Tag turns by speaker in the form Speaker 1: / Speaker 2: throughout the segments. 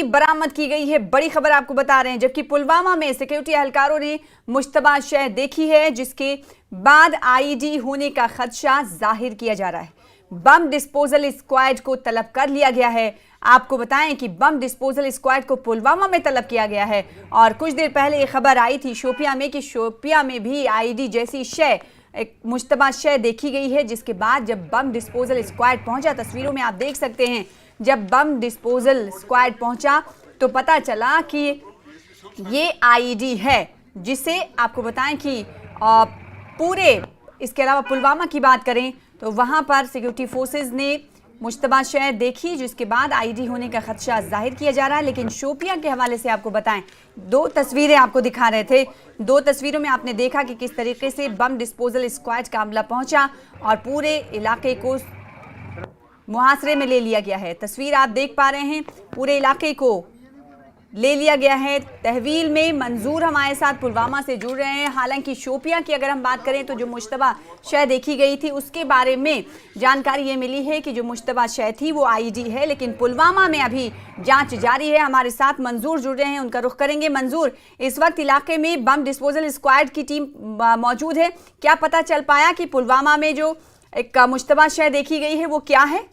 Speaker 1: बरामद की गई है। बड़ी खबर आपको बता रहे हैं, जबकि पुलवामा में सिक्योरिटी एहलकारों ने मुश्तबा शय देखी है, जिसके बाद आईडी होने का खदशा जाहिर किया जा रहा है। बम डिस्पोजल स्क्वाड को तलब कर लिया गया है। आपको बताएं कि बम डिस्पोजल स्क्वाड को पुलवामा में तलब किया गया है और कुछ देर पहले ये खबर आई थी शोपिया में कि शोपिया में भी आईडी जैसी शय, एक मुश्तबा शय देखी गई है, जिसके बाद जब बम डिस्पोजल स्क्वाड पहुंचा, तस्वीरों में आप देख सकते हैं, जब बम डिस्पोजल स्क्वाड पहुंचा तो पता चला कि ये आईडी है, जिसे आपको बताएं कि पूरे, इसके अलावा पुलवामा की बात करें तो वहां पर सिक्योरिटी फोर्सेस ने मुश्तबा शय देखी, जिसके बाद आईडी होने का खदशा जाहिर किया जा रहा है। लेकिन शोपिया के हवाले से आपको बताएं, दो तस्वीरें आपको दिखा रहे थे, दो तस्वीरों में आपने देखा कि किस तरीके से बम डिस्पोजल स्क्वाड का अमला पहुंचा और पूरे इलाके को मुहासरे में ले लिया गया है। तस्वीर आप देख पा रहे हैं, पूरे इलाके को ले लिया गया है तहवील में। मंजूर हमारे साथ पुलवामा से जुड़ रहे हैं। हालांकि शोपिया की अगर हम बात करें तो जो मुश्तबा शय देखी गई थी उसके बारे में जानकारी ये मिली है कि जो मुश्तबा शय थी वो आईडी है, लेकिन पुलवामा में अभी जांच जारी है। हमारे साथ मंजूर जुड़ रहे हैं, उनका रुख करेंगे। मंजूर, इस वक्त इलाके में बम डिस्पोजल स्क्वाड की टीम मौजूद है, क्या पता चल पाया कि पुलवामा में जो एक मुश्तबा शय देखी गई है वो क्या है?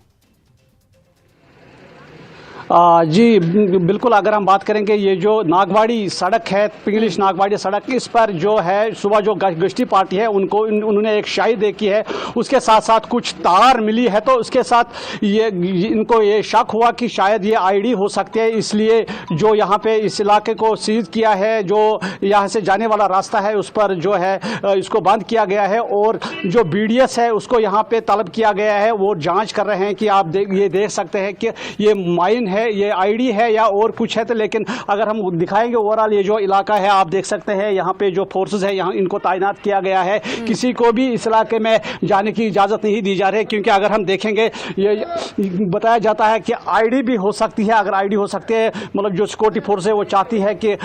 Speaker 2: जी बिल्कुल, अगर हम बात करेंगे ये जो नागवाड़ी सड़क है, पिंगलिश नागवाड़ी सड़क, इस पर जो है सुबह जो गश्ती पार्टी है उन्होंने एक शाही देखी है, उसके साथ साथ कुछ तार मिली है, तो उसके साथ इनको ये शक हुआ कि शायद ये आईडी हो सकती है, इसलिए जो यहाँ पे इस इलाके को सीज किया है, जो यहाँ से जाने वाला रास्ता है उस पर जो है इसको बंद किया गया है और जो BDS है उसको यहाँ पे तलब किया गया है। वो जाँच कर रहे हैं कि आप ये देख सकते हैं कि ये माइन है, ये आईडी है या और कुछ है। तो लेकिन अगर हम दिखाएंगे ओवरऑल ये जो इलाका है, आप देख सकते हैं यहाँ पे जो फोर्सेस है यहाँ इनको तैनात किया गया है। किसी को भी इस इलाके में जाने की इजाज़त नहीं दी जा रही है, क्योंकि अगर हम देखेंगे ये बताया जाता है कि आईडी भी हो सकती है। अगर आईडी हो सकती है, मतलब जो सिक्योरिटी फोर्स है वो चाहती है कि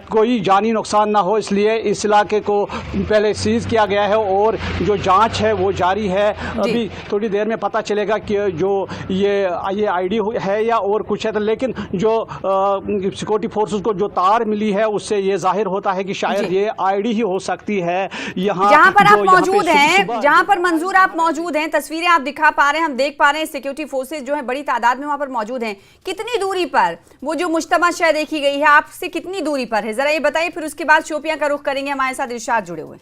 Speaker 2: कोई जानी नुकसान ना हो, इसलिए इस इलाके को पहले सीज किया गया है और जो जाँच है वो जारी है। अभी थोड़ी देर में पता चलेगा कि जो ये आईडी है या और कुछ है। तो लेकिन जो सिक्योरिटी फोर्सेस को जो तार मिली है उससे ये जाहिर होता है कि शायद ये आईडी ही हो सकती है। यहाँ
Speaker 1: जहां पर आप मौजूद हैं, जहां पर मंजूर आप मौजूद हैं, तस्वीरें आप दिखा पा रहे हैं, हम देख पा रहे हैं सिक्योरिटी फोर्सेस जो है बड़ी तादाद में वहां पर मौजूद हैं। कितनी दूरी पर वो जो मुश्तबा शय देखी गई है, आपसे कितनी दूरी पर है, जरा ये बताइए, फिर उसके बाद शोपिया का रुख करेंगे। हमारे साथ इरशाद जुड़े हुए।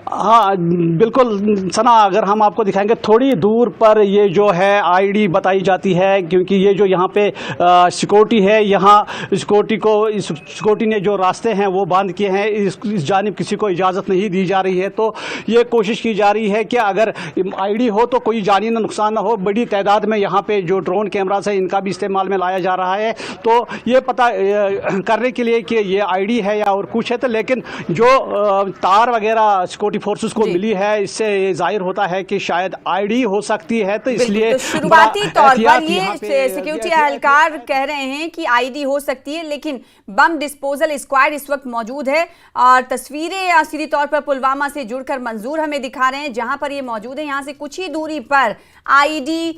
Speaker 2: हाँ बिल्कुल सना, अगर हम आपको दिखाएंगे थोड़ी दूर पर ये जो है आईडी बताई जाती है, क्योंकि ये जो यहाँ पे सिक्योरिटी है, यहाँ सिक्योरिटी ने जो रास्ते हैं वो बंद किए हैं, इस जानिब किसी को इजाज़त नहीं दी जा रही है। तो ये कोशिश की जा रही है कि अगर आईडी हो तो कोई जानी नुकसान ना हो। बड़ी तादाद में यहाँ पे जो ड्रोन कैमरास है इनका भी इस्तेमाल में लाया जा रहा है, तो ये पता करने के लिए कि ये आईडी है या और कुछ है। तो लेकिन जो तार वगैरह सिक्योरिटी फोर्सेस को मिली है, इससे ये जाहिर होता है कि शायद आईडी हो सकती है। तो इसलिए
Speaker 1: तो शुरुआती तौर पर ये सिक्योरिटी एहलकार कह रहे हैं कि आईडी हो सकती है, लेकिन बम डिस्पोजल स्क्वाड इस वक्त मौजूद है और तस्वीरें सीधी तौर पर पुलवामा से जुड़कर मंजूर हमें दिखा रहे हैं, जहां पर ये मौजूद है। यहां से कुछ ही दूरी पर आईडी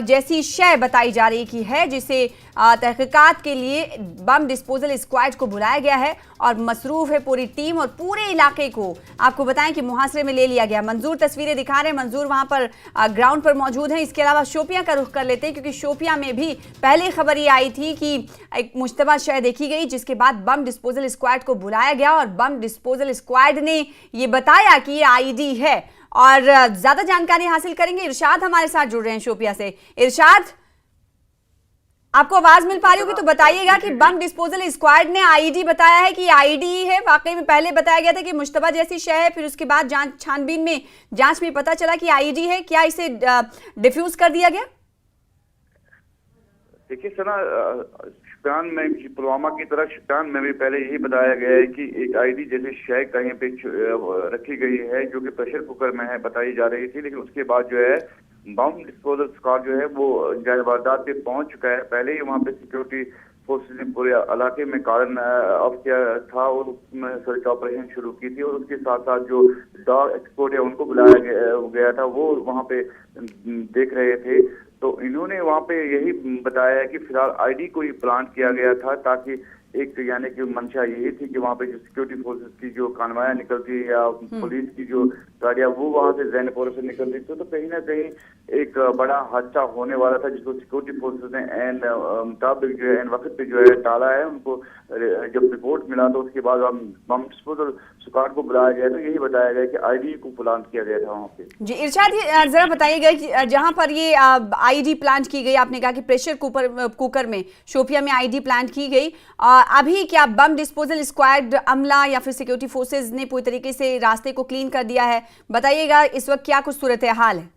Speaker 1: जैसी शय बताई जा रही की है, जिसे तहकीकात के लिए बम डिस्पोजल स्क्वाड को बुलाया गया है और मसरूफ है पूरी टीम और पूरे इलाके को आपको बताएं कि मुहासरे में ले लिया गया। मंजूर तस्वीरें दिखा रहे हैं, मंजूर वहां पर ग्राउंड पर मौजूद हैं। इसके अलावा शोपिया का रुख कर लेते हैं, क्योंकि शोपिया में भी पहले खबर ये आई थी कि एक मुश्तबा शय देखी गई, जिसके बाद बम डिस्पोजल स्क्वाड को बुलाया गया और बम डिस्पोजल स्क्वाड ने ये बताया कि ये आईडी है। और ज्यादा जानकारी हासिल करेंगे, इरशाद हमारे साथ जुड़ रहे हैं शोपिया से। इरशाद, आपको आवाज मिल पा रही होगी तो बताइएगा कि बम डिस्पोजल स्क्वाड ने आईडी बताया है कि आईडी है, वाकई में पहले बताया गया था कि मुश्तबा जैसी शय है, फिर उसके बाद छानबीन में जांच में पता चला कि आईडी है, क्या इसे डिफ्यूज कर दिया गया?
Speaker 3: देखिए सना, शुपियान में, पुलवामा की तरह शुपियान में भी पहले यही बताया गया है कि एक आईडी जैसी शय कहीं पे रखी गई है, जो कि प्रेशर कुकर में है बताई जा रही थी। लेकिन उसके बाद जो है बम डिस्पोजल स्क्वाड जो है वो वारदात पे पहुंच चुका है। पहले ही वहाँ पे सिक्योरिटी फोर्सेस ने पूरे इलाके में कार्डन ऑफ किया था और उसमें सर्च ऑपरेशन शुरू की थी और उसके साथ साथ जो डॉग एक्सपोर्ट है उनको बुलाया गया था, वो वहाँ पे देख रहे थे। तो इन्होंने वहाँ पे यही बताया है कि फिलहाल आईडी को ही प्लांट किया गया था, ताकि एक यानी कि मंशा यही थी कि वहाँ पे जो सिक्योरिटी फोर्सेस की जो कानवाया निकलती है या पुलिस की जो गाड़ियाँ वो वहाँ से जैनपुरा से निकलती थी, तो कहीं ना कहीं एक बड़ा हादसा होने वाला था, जिसको सिक्योरिटी फोर्सेस ने एन मुताबिक जो है एन वक्त पे जो है टाला है। उनको जब रिपोर्ट मिला तो उसके बाद बम डिस्पोजल स्क्वाड को बुलाया गया, तो यही बताया गया कि आईडी को प्लांट किया गया था वहाँ पे।
Speaker 1: जी इरशाद, जरा बताइएगा कि जहां पर ये आईडी प्लांट की गई, आपने कहा कि प्रेशर कुकर में शोपिया में आईडी प्लांट की गई, अभी क्या बम डिस्पोजल स्क्वाड अमला या फिर सिक्योरिटी फोर्सेज ने पूरी तरीके से रास्ते को क्लीन कर दिया है? बताइएगा इस वक्त क्या कुछ सूरत हाल है?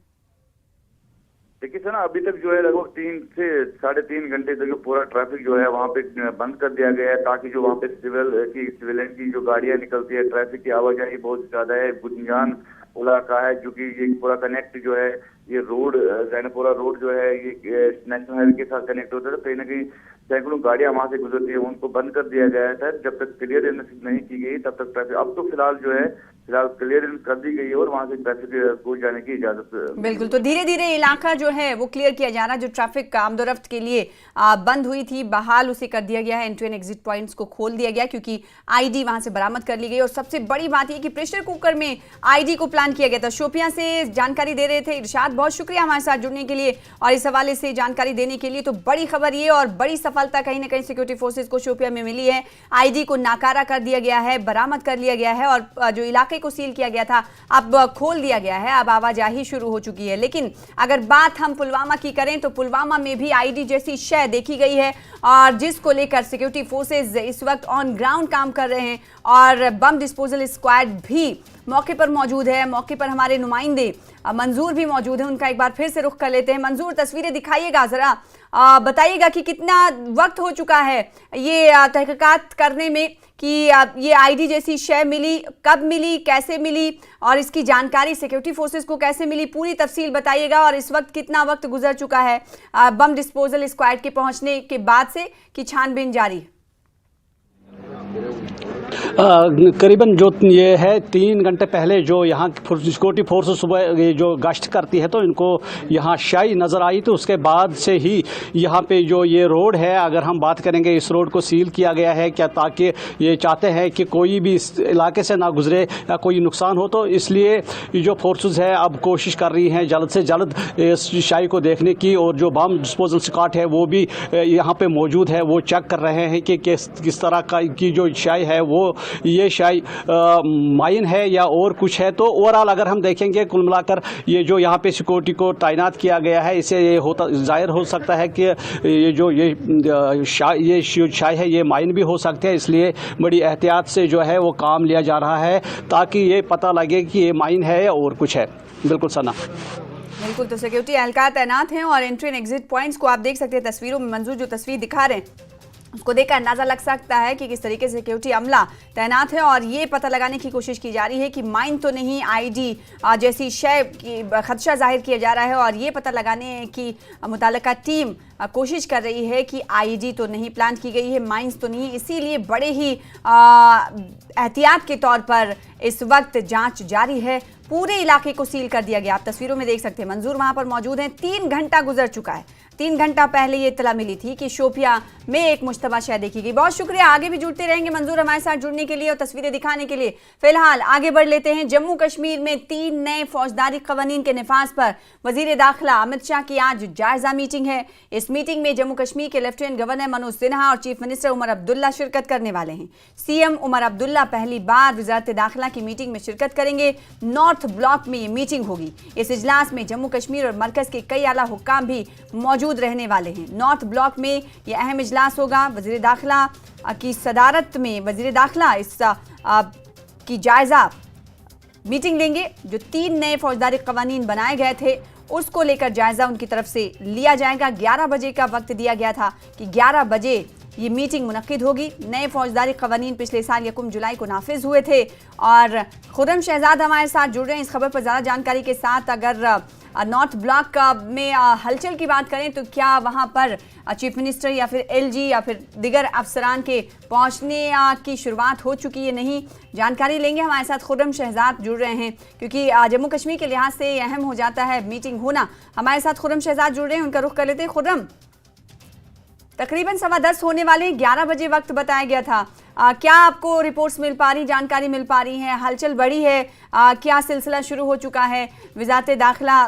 Speaker 3: देखिए सर, अभी तक जो है लगभग 3 से 3.5 घंटे तक पूरा ट्रैफिक जो है वहाँ पे बंद कर दिया गया है, ताकि जो वहाँ पे सिविलियन की जो गाड़ियाँ निकलती है, ट्रैफिक की आवाजाही बहुत ज्यादा है। गुंजान इलाका है जो कि ये पूरा कनेक्ट जो है, ये रोड जैनपुरा रोड जो है ये नेशनल हाईवे के साथ कनेक्ट होता है, तो कहीं ना कहीं सैकड़ों गाड़ियां वहां से गुजरती है, उनको बंद कर दिया गया है। जब तक क्लियरेंस नहीं की गई तब तक ट्रैफिक, अब तो फिलहाल जो है क्लियरेंस कर दी गई है और वहां से ट्रैफिक को जाने की इजाजत।
Speaker 1: बिल्कुल, तो धीरे धीरे इलाका जो है वो क्लियर किया जा रहा है। जो ट्रैफिक आमदोरफ्त के लिए बंद हुई थी, बहाल उसे कर दिया गया है। एंट्री एंड एग्जिट पॉइंट्स को खोल दिया गया क्योंकि आईडी वहां से बरामद कर ली गई। और सबसे बड़ी बात यह कि प्रेशर कुकर में आईडी को प्लान किया गया था। शोपियां से जानकारी दे रहे थे इरशाद, बहुत शुक्रिया हमारे साथ जुड़ने के लिए और इस हवाले से जानकारी देने के लिए। तो बड़ी खबर ये और बड़ी सफलता कहीं ना कहीं सिक्योरिटी फोर्सेज को शोपिया में मिली है। आईडी को नाकारा कर दिया गया है, बरामद कर लिया गया है और जो इलाके को सील किया गया था अब खोल दिया गया है। अब आवाजाही शुरू हो चुकी है। लेकिन अगर बात हम पुलवामा की करें तो पुलवामा में भी आईडी जैसी शय देखी गई है और जिसको लेकर सिक्योरिटी फोर्सेज इस वक्त ऑन ग्राउंड काम कर रहे हैं और बम डिस्पोजल स्क्वाड भी मौके पर मौजूद है। मौके पर हमारे नुमाइंदे मंजूर भी मौजूद है, उनका एक बार फिर से रुख कर लेते हैं। मंजूर, तस्वीरें दिखाइएगा जरा, बताइएगा कि कितना वक्त हो चुका है ये तहकीकात करने में कि ये आईडी जैसी शय मिली, कब मिली, कैसे मिली और इसकी जानकारी सिक्योरिटी फोर्सेस को कैसे मिली, पूरी तफसील बताइएगा। और इस वक्त कितना वक्त गुजर चुका है बम डिस्पोजल स्क्वाड के पहुंचने के बाद से कि छानबीन जारी?
Speaker 2: करीबन जो ये है 3 घंटे पहले जो यहाँ सिक्योरिटी फोर्स सुबह जो गश्त करती है तो इनको यहाँ शाही नज़र आई, तो उसके बाद से ही यहाँ पे जो ये रोड है, अगर हम बात करेंगे इस रोड को सील किया गया है क्या, ताकि ये चाहते हैं कि कोई भी इस इलाके से ना गुजरे या कोई नुकसान हो। तो इसलिए जो फोर्सेस है अब कोशिश कर रही हैं जल्द से जल्द इस शाही को देखने की, और जो बम डिस्पोजल स्क्वाड है वो भी यहाँ पे मौजूद है, वो चेक कर रहे हैं कि किस तरह की जो शाही है वो ये शायद माइन है या और कुछ है। तो ओवरऑल अगर हम देखेंगे कुल मिलाकर ये जो यहाँ पे सिक्योरिटी को तैनात किया गया है, इससे ये होता जाहिर हो सकता है कि ये जो शाय है ये माइन भी हो सकते हैं। इसलिए बड़ी एहतियात से जो है वो काम लिया जा रहा है ताकि ये पता लगे कि ये माइन है या और कुछ है। बिल्कुल सना,
Speaker 1: बिल्कुल, तो सिक्योरिटी एहलकार तैनात हैं और एंट्री एंड एग्जिट पॉइंट्स को आप देख सकते हैं तस्वीरों में। मंजूर जो तस्वीर दिखा रहे हैं उसको देखकर अंदाजा लग सकता है कि किस तरीके से सिक्योरिटी अमला तैनात है और ये पता लगाने की कोशिश की जा रही है कि माइन तो नहीं, आईडी जैसी शय की खदशा जाहिर किया जा रहा है और ये पता लगाने की मुताल्लिका टीम कोशिश कर रही है कि आईडी तो नहीं प्लान की गई है, माइंस तो नहीं। इसीलिए बड़े ही एहतियात के तौर पर इस वक्त जांच जारी है। पूरे इलाके को सील कर दिया गया। आप तस्वीरों में देख सकते हैं, मंजूर वहां पर मौजूद हैं। 3 घंटा गुजर चुका है। 3 घंटा पहले ये इत्तला मिली थी कि शोपिया में एक मुश्तबा शय देखी गई। बहुत शुक्रिया, आगे भी जुड़ते रहेंगे मंजूर हमारे साथ जुड़ने के लिए और तस्वीरें दिखाने के लिए। फिलहाल आगे बढ़ लेते हैं। जम्मू कश्मीर में 3 नए फौजदारी कवानीन के निफाज पर वजीर दाखिला अमित शाह की आज जायजा मीटिंग है। इस मीटिंग में जम्मू कश्मीर के लेफ्टिनेंट गवर्नर मनोज सिन्हा और चीफ मिनिस्टर उमर अब्दुल्ला शिरकत करने वाले हैं। सीएम उमर अब्दुल्ला पहली बार वजारत दाखिला की मीटिंग में शिरकत करेंगे। नॉर्थ ब्लॉक में ये मीटिंग होगी। इस इजलास में जम्मू कश्मीर और मरकज के कई आला हुक्काम भी मौजूद रहने वाले हैं। नॉर्थ ब्लॉक में यह अहम इजलास होगा। वजीर दाखिला की सदारत में वजीर दाखिला इस की जायजा मीटिंग लेंगे। जो 3 नए फौजदारी कवानीन बनाए गए थे उसको लेकर जायजा उनकी तरफ से लिया जाएगा। 11 बजे का वक्त दिया गया था कि 11 बजे ये मीटिंग मुनक्किद होगी। नए फौजदारी कवानीन पिछले साल 1 जुलाई को नाफिज हुए थे और खुर्रम शहजाद हमारे साथ जुड़ रहे हैं इस खबर पर ज़्यादा जानकारी के साथ। अगर नॉर्थ ब्लॉक में हलचल की बात करें तो क्या वहां पर चीफ मिनिस्टर या फिर एलजी या फिर दिगर अफसरान के पहुंचने की शुरुआत हो चुकी है? नहीं, जानकारी लेंगे। हमारे साथ खुर्रम शहजाद जुड़ रहे हैं क्योंकि जम्मू कश्मीर के लिहाज से अहम हो जाता है मीटिंग होना। हमारे साथ खुर्रम शहजाद जुड़ रहे हैं, उनका रुख कर लेते हैं। खुर्रम, तकरीबन 10:15 होने वाले 11 बजे वक्त बताया गया था। क्या आपको रिपोर्ट्स मिल पा रही, जानकारी मिल पा रही है? हलचल बढ़ी है? क्या सिलसिला शुरू हो चुका है वजारत दाखिला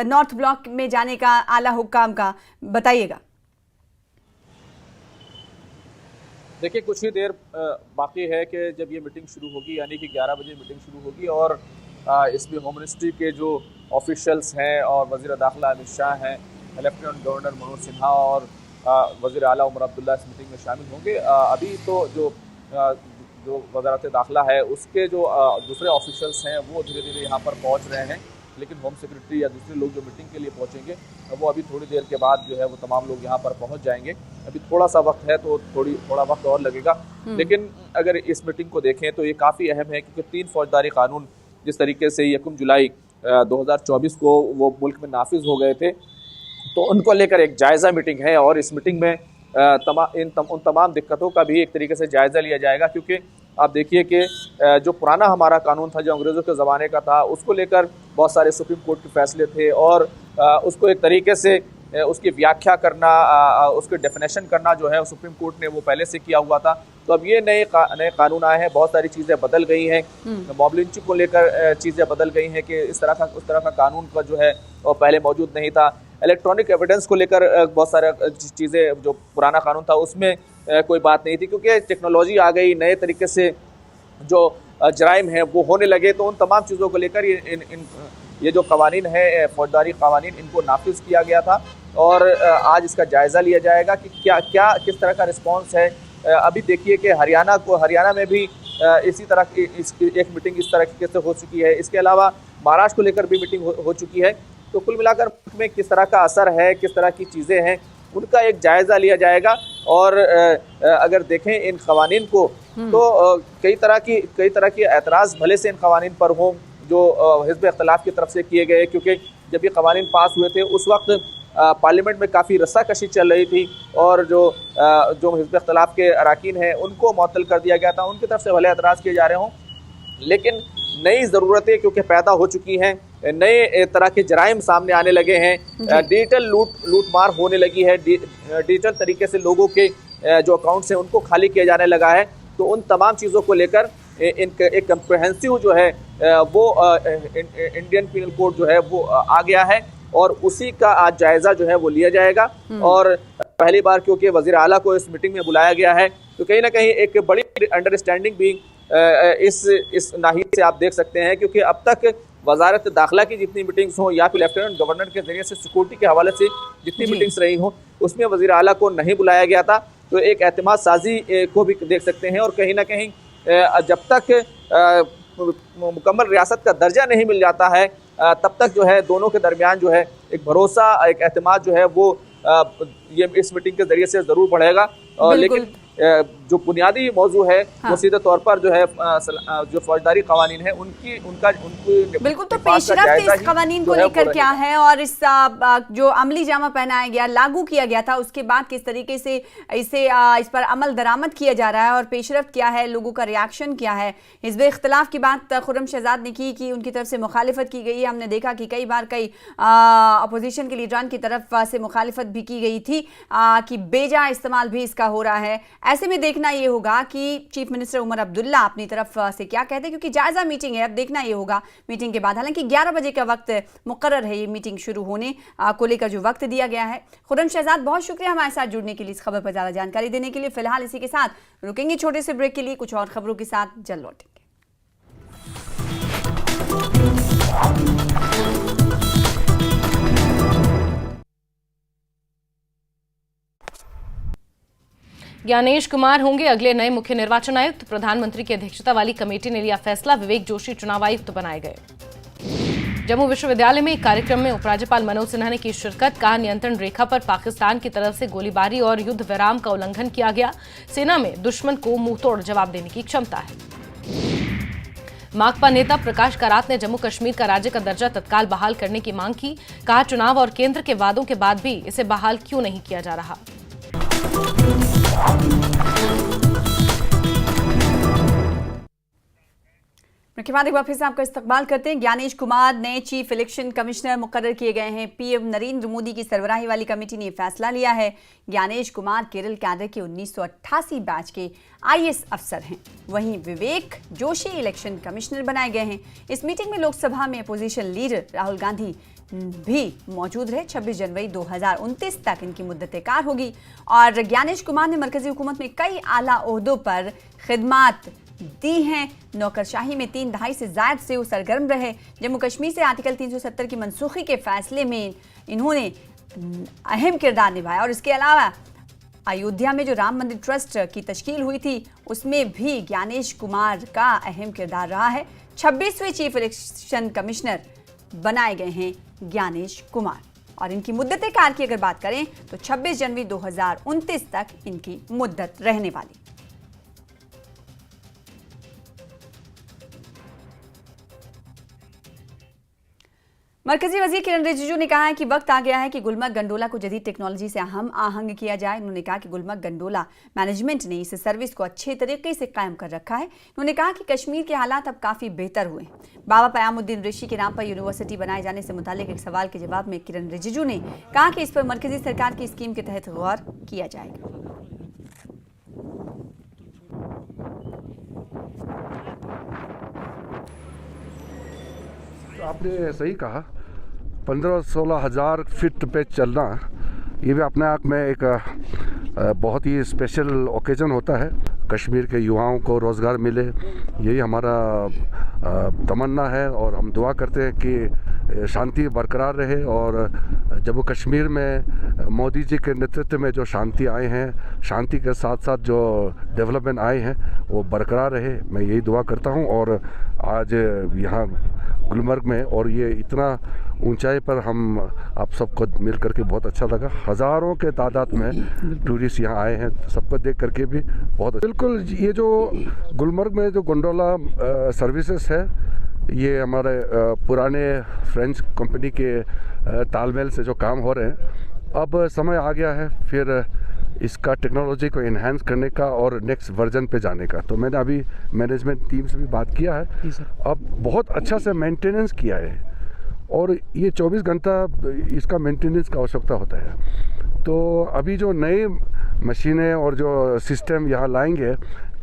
Speaker 1: नॉर्थ ब्लॉक में जाने का, आला हुक्काम का? बताइएगा।
Speaker 4: देखिए, कुछ ही देर बाकी है कि जब ये मीटिंग शुरू होगी, यानी कि 11 बजे मीटिंग शुरू होगी और इसमें होम मिनिस्ट्री के जो ऑफिशियल्स हैं और वज़ीर दाखिला अमित शाह हैं, लेफ्टिनेंट गवर्नर मनोज सिन्हा और वज़ीर आला उमर अब्दुल्ला इस मीटिंग में शामिल होंगे। अभी तो जो वज़ारत दाखिला है उसके जो दूसरे ऑफिशियल्स हैं वो धीरे धीरे यहाँ पर पहुँच रहे हैं, लेकिन होम सेक्रेटरी या दूसरे लोग जो मीटिंग के लिए पहुँचेंगे वो अभी थोड़ी देर के बाद जो है वो तमाम लोग यहाँ पर पहुँच जाएंगे। अभी थोड़ा सा वक्त है तो थोड़ा वक्त और लगेगा, लेकिन अगर इस मीटिंग को देखें तो ये काफ़ी अहम है क्योंकि 3 फौजदारी कानून जिस तरीके से 1 जुलाई 2024 को वो मुल्क में नाफिज हो गए थे, तो उनको लेकर एक जायज़ा मीटिंग है और इस मीटिंग में उन तमाम दिक्कतों का भी एक तरीके से जायज़ा लिया जाएगा। क्योंकि आप देखिए कि जो पुराना हमारा कानून था, जो अंग्रेज़ों के ज़माने का था, उसको लेकर बहुत सारे सुप्रीम कोर्ट के फैसले थे और उसको एक तरीके से उसकी व्याख्या करना, उसकी डेफिनेशन करना जो है सुप्रीम कोर्ट ने वो पहले से किया हुआ था। तो अब ये नए कानून आए हैं, बहुत सारी चीज़ें बदल गई हैं। मॉब लिंचिंग को लेकर चीज़ें बदल गई हैं कि उस तरह का कानून का जो है वो पहले मौजूद नहीं था। इलेक्ट्रॉनिक एविडेंस को लेकर बहुत सारा चीज़ें, जो पुराना कानून था उसमें कोई बात नहीं थी, क्योंकि टेक्नोलॉजी आ गई, नए तरीके से जो जराइम हैं वो होने लगे। तो उन तमाम चीज़ों को लेकर ये जो कवानीन है, फौजदारी कवानीन, इनको नाफिज किया गया था और आज इसका जायज़ा लिया जाएगा कि किस तरह का रिस्पॉन्स है। अभी देखिए कि हरियाणा में भी इसी तरह की एक मीटिंग इस तरीके से हो चुकी है। इसके अलावा महाराष्ट्र को लेकर भी मीटिंग हो चुकी है। तो कुल मिलाकर में किस तरह का असर है, किस तरह की चीज़ें हैं, उनका एक जायज़ा लिया जाएगा। और अगर देखें इन कवानीन को तो कई तरह की एतराज़ भले से इन कवानीन पर हों जो हिज़्ब इख्तिलाफ़ की तरफ से किए गए, क्योंकि जब ये कवानीन पास हुए थे उस वक्त पार्लियामेंट में काफ़ी रस्साकशी चल रही थी और जो हिज़्ब इख्तिलाफ़ के अरकान हैं उनको मुअत्तल कर दिया गया था। उनकी तरफ से भले एतराज़ किए जा रहे हों, लेकिन नई ज़रूरतें क्योंकि पैदा हो चुकी हैं, नए तरह के जराइम सामने आने लगे हैं, डिजिटल लूटमार होने लगी है, डिजिटल तरीके से लोगों के जो अकाउंट्स हैं उनको खाली किया जाने लगा है। तो उन तमाम चीज़ों को लेकर एक कम्प्रहेंसिव जो है वो इंडियन पीनल कोड जो है वो आ गया है और उसी का आज जायज़ा जो है वो लिया जाएगा। और पहली बार क्योंकि वज़ीर आला को इस मीटिंग में बुलाया गया है, तो कहीं ना कहीं एक बड़ी अंडरस्टैंडिंग भी इस नाहिए से आप देख सकते हैं, क्योंकि अब तक वजारत दाखिला की जितनी मीटिंग्स हों या फिर लेफ्टिनेंट गवर्नर के जरिए से सिक्योरिटी के हवाले से जितनी मीटिंग्स रही हों, उसमें वज़ीर आला को नहीं बुलाया गया था। तो एक एतमाद साजी को भी देख सकते हैं और कहीं ना कहीं जब तक मुकम्मल रियासत का दर्जा नहीं मिल जाता है तब तक जो है दोनों के दरमियान जो है एक भरोसा, एक एतमाद जो है वो ये इस मीटिंग के जरिए से ज़रूर बढ़ेगा। लेकिन जो बुनियादी मौजू है वो सीधे तौर पर जो है जो फौजदारी कवानीन है उनकी
Speaker 1: बिल्कुल। तो पेशरफ्त इस कवानीन को लेकर क्या है और इस जो अमली जामा पहनाया गया, लागू किया गया था, उसके बाद किस तरीके से इस पर अमल दरामद किया जा रहा है और पेशरफ्त क्या है, लोगों का रिएक्शन क्या है? हिज़्ब इख्तिलाफ की बात खुर्रम शहजाद ने की कि उनकी तरफ से मुखालिफत की गई है। हमने देखा कि कई बार कई अपोजिशन के लीडरान की तरफ से मुखालिफत भी की गई थी कि बेजा इस्तेमाल भी इसका हो रहा है। ऐसे में देखना ये होगा कि चीफ मिनिस्टर उमर अब्दुल्ला अपनी तरफ से क्या कहते हैं, क्योंकि जायजा मीटिंग है। अब देखना ये होगा मीटिंग के बाद, हालांकि 11 बजे का वक्त मुकर्रर है ये मीटिंग शुरू होने को लेकर जो वक्त दिया गया है। खुर्रम शहजाद, बहुत शुक्रिया हमारे साथ जुड़ने के लिए, इस खबर पर ज्यादा जानकारी देने के लिए। फिलहाल इसी के साथ रुकेंगे छोटे से ब्रेक के लिए, कुछ और खबरों के साथ जल्द लौटेंगे।
Speaker 5: ज्ञानेश कुमार होंगे अगले नए मुख्य निर्वाचन आयुक्त। प्रधानमंत्री की अध्यक्षता वाली कमेटी ने लिया फैसला, विवेक जोशी चुनाव आयुक्त बनाए गए। जम्मू विश्वविद्यालय में एक कार्यक्रम में उपराज्यपाल मनोज सिन्हा ने की शिरकत। कहा, नियंत्रण रेखा पर पाकिस्तान की तरफ से गोलीबारी और युद्ध विराम का उल्लंघन किया गया। सेना में दुश्मन को मुंहतोड़ जवाब देने की क्षमता है। माकपा नेता प्रकाश करात ने जम्मू कश्मीर का राज्य का दर्जा तत्काल बहाल करने की मांग की। कहा, चुनाव और केंद्र के वादों के बाद भी इसे बहाल क्यों नहीं किया जा रहा।
Speaker 1: के बाद एक बार फिर से आपका इस्तकबाल करते हैं। ज्ञानेश कुमार नए चीफ इलेक्शन कमिश्नर मुकर्रर किए गए हैं। पीएम नरेंद्र मोदी की सरबराही वाली कमेटी ने फैसला लिया है। ज्ञानेश कुमार केरल कैडर के 1988 बैच के आईएएस अफसर हैं। वहीं विवेक जोशी इलेक्शन कमिश्नर बनाए गए हैं। इस मीटिंग में लोकसभा में अपोजिशन लीडर राहुल गांधी भी मौजूद रहे। 26 जनवरी 2029 तक इनकी मुद्दत कार होगी। और ज्ञानेश कुमार ने मरकजी हुकूमत में कई आला ओहदों पर खिदमात दी हैं। नौकरशाही में 3 दहाई से ज्यादा से वो सरगर्म रहे। जम्मू कश्मीर से आर्टिकल 370 की मनसूखी के फैसले में इन्होंने अहम किरदार निभाया। और इसके अलावा अयोध्या में जो राम मंदिर ट्रस्ट की तश्कील हुई थी उसमें भी ज्ञानेश कुमार का अहम किरदार रहा है। 26वें चीफ इलेक्शन कमिश्नर बनाए गए हैं ज्ञानेश कुमार। और इनकी मुद्दत कार की अगर बात करें तो 26 जनवरी 2029 तक इनकी मुद्दत रहने वाली। मरकजी वजीर किरण रिजिजू ने कहा है कि वक्त आ गया है कि गुलमर्ग गंडोला को जदीद टेक्नोलॉजी से हम आहंग किया जाए। उन्होंने कहा कि गुलमर्ग गंडोला मैनेजमेंट ने इस सर्विस को अच्छे तरीके से कायम कर रखा है। उन्होंने कहा कि कश्मीर के हालात अब काफ़ी बेहतर हुए हैं। बाबा क़यामुद्दीन ऋषि के नाम पर यूनिवर्सिटी बनाए जाने से मुतालिक एक सवाल के जवाब में किरण रिजिजू ने कहा कि इस पर मरकजी सरकार की स्कीम के तहत गौर किया जाएगा।
Speaker 6: आपने सही कहा, 15-16 हज़ार फीट पे चलना ये भी अपने आप में एक बहुत ही स्पेशल ओकेजन होता है। कश्मीर के युवाओं को रोज़गार मिले, यही हमारा तमन्ना है। और हम दुआ करते हैं कि शांति बरकरार रहे और जम्मू कश्मीर में मोदी जी के नेतृत्व में जो शांति आए हैं, शांति के साथ साथ जो डेवलपमेंट आए हैं वो बरकरार रहे। मैं यही दुआ करता हूँ। और आज यहाँ गुलमर्ग में और ये इतना ऊंचाई पर हम आप सबको मिल करके बहुत अच्छा लगा। हज़ारों के तादाद में टूरिस्ट यहाँ आए हैं, सबको देख करके भी बहुत बिल्कुल। ये जो गुलमर्ग में जो गोंडोला सर्विसेज है ये हमारे पुराने फ्रेंच कंपनी के तालमेल से जो काम हो रहे हैं, अब समय आ गया है फिर इसका टेक्नोलॉजी को इन्हांस करने का और नेक्स्ट वर्जन पे जाने का। तो मैंने अभी मैनेजमेंट टीम से भी बात किया है, अब बहुत अच्छा से मेंटेनेंस किया है और ये 24 घंटा इसका मेंटेनेंस का आवश्यकता होता है। तो अभी जो नए मशीनें और जो सिस्टम यहाँ लाएंगे,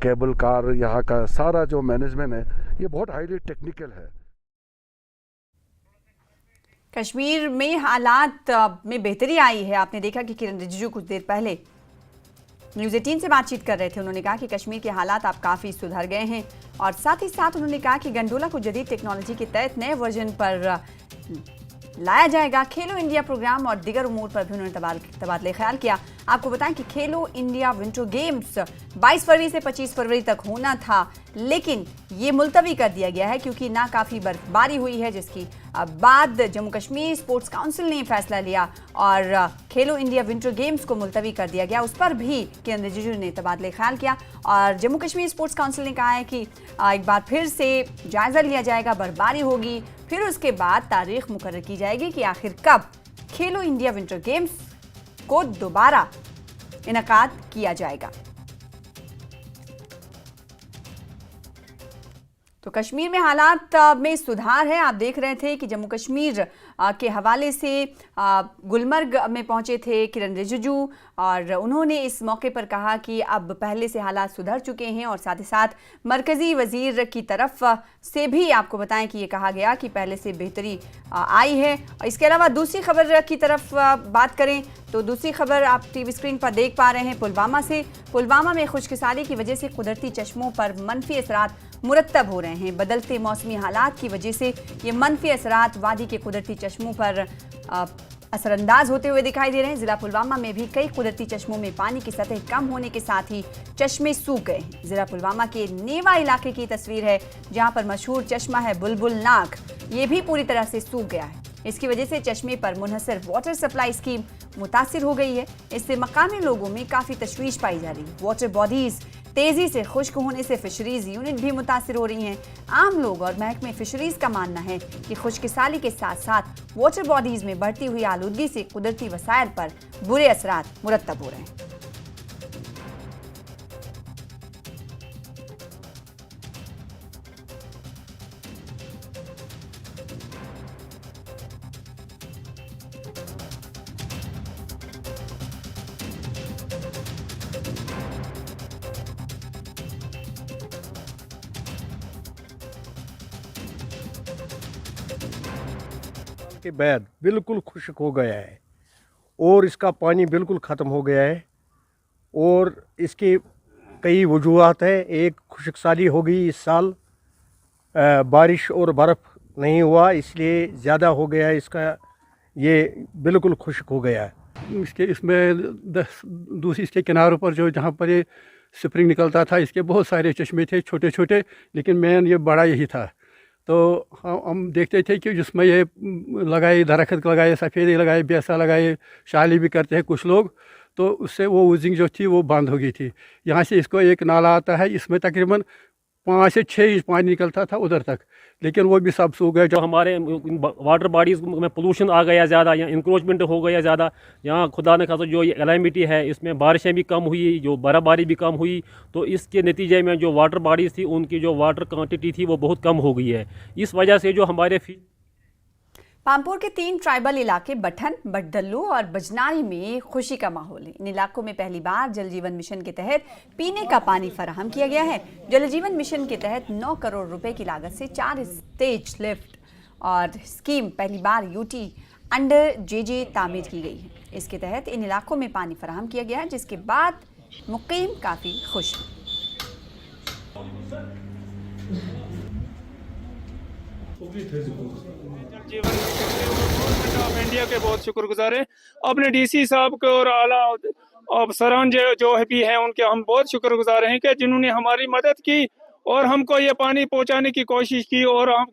Speaker 6: केबल कार, यहाँ का सारा जो मैनेजमेंट है ये बहुत हाईली टेक्निकल है।
Speaker 1: कश्मीर में हालात में बेहतरी आई है। आपने देखा कि किरण रिजिजू कुछ देर पहले न्यूज़ 18 से बातचीत कर रहे थे। उन्होंने कहा कि कश्मीर के हालात अब काफ़ी सुधर गए हैं और साथ ही साथ उन्होंने कहा कि गंडोला को जदीद टेक्नोलॉजी के तहत नए वर्जन पर लाया जाएगा। खेलो इंडिया प्रोग्राम और दिगर उमूर पर भी उन्होंने तबादले ख्याल किया। आपको बताएं कि खेलो इंडिया विंटर गेम्स 22 फरवरी से 25 फरवरी तक होना था, लेकिन ये मुलतवी कर दिया गया है क्योंकि ना काफ़ी बर्फबारी हुई है, जिसकी बाद जम्मू कश्मीर स्पोर्ट्स काउंसिल ने फैसला लिया और खेलो इंडिया विंटर गेम्स को मुलतवी कर दिया गया। उस पर भी किरण रिजिजू ने तबादले ख्याल किया और जम्मू कश्मीर स्पोर्ट्स काउंसिल ने कहा है कि एक बार फिर से जायज़ा लिया जाएगा, बर्फबारी होगी, फिर उसके बाद तारीख मुकर्रर की जाएगी कि आखिर कब खेलो इंडिया विंटर गेम्स को दोबारा इनेकाद किया जाएगा। तो कश्मीर में हालात में सुधार है। आप देख रहे थे कि जम्मू कश्मीर के हवाले से गुलमर्ग में पहुंचे थे किरण रिजिजू और उन्होंने इस मौके पर कहा कि अब पहले से हालात सुधर चुके हैं और साथ ही साथ मरकजी वजीर की तरफ से भी आपको बताएं कि ये कहा गया कि पहले से बेहतरी आई है। इसके अलावा दूसरी खबर की तरफ बात करें तो दूसरी खबर आप टीवी स्क्रीन पर देख पा रहे हैं पुलवामा से। पुलवामा में खुशकिसाली की वजह से कुदरती चश्मों पर मनफी असरात मुरतब हो रहे हैं। बदलते मौसमी हालात की वजह से ये मनफी असरात वादी के कुदरती चश्मों पर असरअंदाज होते हुए दिखाई दे रहे हैं। जिला पुलवामा में भी कई कुदरती चश्मों में पानी की सतह कम होने के साथ ही चश्मे सूख गए हैं। जिला पुलवामा के नेवा इलाके की तस्वीर है, जहां पर मशहूर चश्मा है बुलबुल नाग, ये भी पूरी तरह से सूख गया है। इसकी वजह से चश्मे पर मुनहसर वाटर सप्लाई स्कीम मुतासिर हो गई है। इससे मकामी लोगों में काफी तशवीश पाई जा रही है। वाटर बॉडीज तेजी से खुश्क होने से फिशरीज यूनिट भी मुतासिर हो रही हैं। आम लोग और महकमे फिशरीज का मानना है कि खुशकिसाली के साथ साथ वाटर बॉडीज में बढ़ती हुई आलूदगी से कुदरती वसाइल पर बुरे असरात मुरतब हो रहे हैं।
Speaker 7: के बाद बिल्कुल खुश्क हो गया है और इसका पानी बिल्कुल ख़त्म हो गया है और इसकी कई वजूहात है। एक खुशकसाली हो गई इस साल, बारिश और बर्फ़ नहीं हुआ इसलिए ज़्यादा हो गया है इसका, ये बिल्कुल खुश्क हो गया है।
Speaker 2: इसमें दूसरी इसके किनारों पर जो जहाँ पर ये स्प्रिंग निकलता था, इसके बहुत सारे चश्मे थे छोटे छोटे, लेकिन मेन ये बड़ा यही था। तो हम देखते थे कि जिसमें ये लगाए दरख्त लगाए, सफ़ेदी लगाए, बेसा लगाए, शाली भी करते हैं कुछ लोग, तो उससे वो वूजिंग जो थी वो बंद हो गई थी। यहाँ से इसको एक नाला आता है, इसमें तकरीबन 5 से 6 इंच पानी निकलता था उधर तक, लेकिन वो भी सब सूख गए।
Speaker 8: जो हमारे वाटर बॉडीज़ में पोल्यूशन आ गया ज़्यादा, या इंक्रोचमेंट हो गया ज़्यादा, यहाँ खुदा न खासा जो ये कैलामिटी है इसमें बारिशें भी कम हुई, जो बर्फ़बारी भी कम हुई, तो इसके नतीजे में जो वाटर बॉडीज़ थी उनकी जो वाटर क्वांटिटी थी वो बहुत कम हो गई है। इस वजह से जो हमारे
Speaker 1: पामपुर के 3 ट्राइबल इलाके बठन, बटदल्लू और बजनारी में खुशी का माहौल है। इन इलाकों में पहली बार जल जीवन मिशन के तहत पीने का पानी फराहम किया गया है। जल जीवन मिशन के तहत 9 करोड़ रुपए की लागत से 4 स्टेज लिफ्ट और स्कीम पहली बार यूटी अंडर जेजे तामीर की गई है। इसके तहत इन इलाकों में पानी फराहम किया गया है, जिसके बाद मुकीम काफी खुश हैं।
Speaker 9: जीवन गवर्नमेंट ऑफ इंडिया के बहुत शुक्रगुजार हैं। अपने डीसी साहब को और आला अफसरान जो भी हैं उनके हम बहुत शुक्रगुजार हैं कि जिन्होंने हमारी मदद की और हमको ये पानी पहुंचाने की कोशिश की, और हम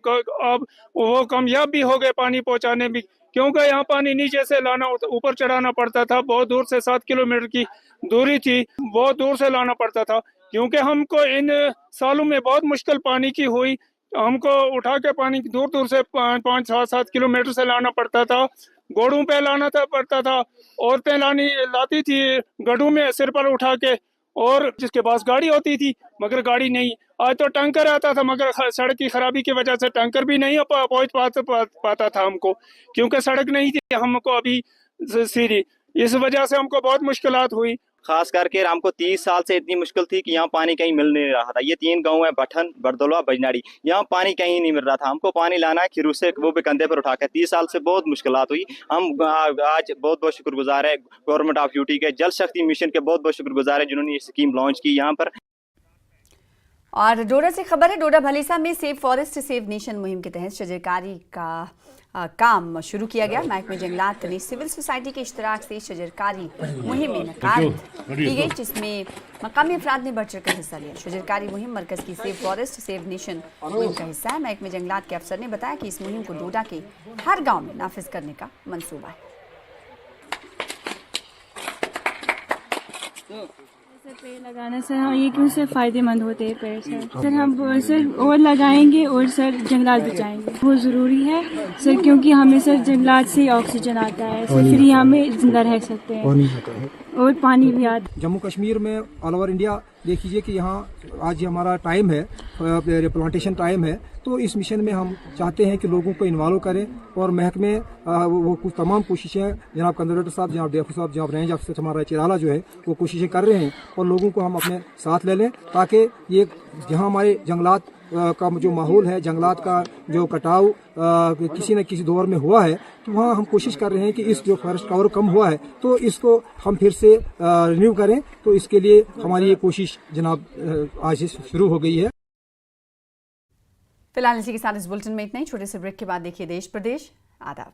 Speaker 9: अब वो कामयाब भी हो गए पानी पहुंचाने में, क्योंकि यहाँ पानी नीचे से लाना ऊपर चढ़ाना पड़ता था। बहुत दूर से 7 किलोमीटर की दूरी थी, बहुत दूर से लाना पड़ता था, क्योंकि हमको इन सालों में बहुत मुश्किल पानी की हुई। हमको उठा के पानी दूर दूर से 5-7 किलोमीटर से लाना पड़ता था, घोड़ों पे लाना पड़ता था, औरतें लाती थी गड्ढों में सिर पर उठा के, और जिसके पास गाड़ी होती थी मगर गाड़ी नहीं। आज तो टैंकर आता था मगर सड़क की खराबी की वजह से टैंकर भी नहीं पहुंच पाता था हमको, क्योंकि सड़क नहीं थी हमको अभी सीधी। इस वजह से हमको बहुत मुश्किलात हुई।
Speaker 10: खास करके हमको 30 साल से इतनी मुश्किल थी कि यहाँ पानी कहीं मिल नहीं रहा था। ये 3 गांव है, बठन, बरदोला, बजनाड़ी, यहाँ पानी कहीं नहीं मिल रहा था। हमको पानी लाना है खिरू से, वो भी कंधे पर उठा के। 30 साल से बहुत मुश्किलात हुई। हम आज बहुत बहुत शुक्रगुजार है गवर्नमेंट ऑफ यूटी के, जल शक्ति मिशन के बहुत बहुत शुक्रगुजार है जिन्होंने ये स्कीम लॉन्च की यहाँ पर।
Speaker 1: और डोडा से खबर है, डोडा भलीसा में सेव फॉरेस्ट सेव नेशन मुहिम के तहत शजरकारी का काम शुरू किया गया। महकमे जंगलात ने सिविल सोसाइटी के इश्तराक से शजरकारी मुहिम में इनेकाद की गई, जिसमें मकामी अफराद ने बढ़ चढ़कर हिस्सा लिया। शजरकारी मुहिम मरकज की सेव फॉरेस्ट सेव नेशन मुहिम का हिस्सा है। महकमे जंगलात के अफसर ने बताया कि इस मुहिम को डोडा के हर गाँव में नाफिज करने का मंसूबा है।
Speaker 11: पेड़ लगाने से हाँ ये क्यों से फ़ायदेमंद होते हैं पेड़ सर हम सर और लगाएंगे और सर जंगलात बचाएंगे, वो ज़रूरी है सर, क्योंकि हमें सर जंगलात से ऑक्सीजन आता है सर, फिर हमें जिंदा रह सकते हैं और पानी भी आता है।
Speaker 12: जम्मू कश्मीर में ऑल ओवर इंडिया देख लीजिए कि यहाँ आज हमारा टाइम है, प्लांटेशन टाइम है, तो इस मिशन में हम चाहते हैं कि लोगों को इन्वॉल्व करें और महकमे वो कुछ तमाम कोशिशें जनाब कंजर्वेटर साहब, जनाब डेफो साहब, जनाब रेंज अफसर हमारा चिराला जो है वो कोशिशें कर रहे हैं और लोगों को हम अपने साथ ले लें, ताकि ये जहाँ हमारे जंगलात का जो माहौल है, जंगलात का जो कटाव किसी न किसी दौर में हुआ है, तो वहाँ हम कोशिश कर रहे हैं कि इस जो फॉरेस्ट कवर कम हुआ है तो इसको हम फिर से रिन्यू करें। तो इसके लिए हमारी ये कोशिश जनाब आज से शुरू हो गई है।
Speaker 1: फिलहाल इसी के साथ इस बुलेटिन में इतना ही। छोटे से ब्रेक के बाद देखिए देश प्रदेश। आदाब।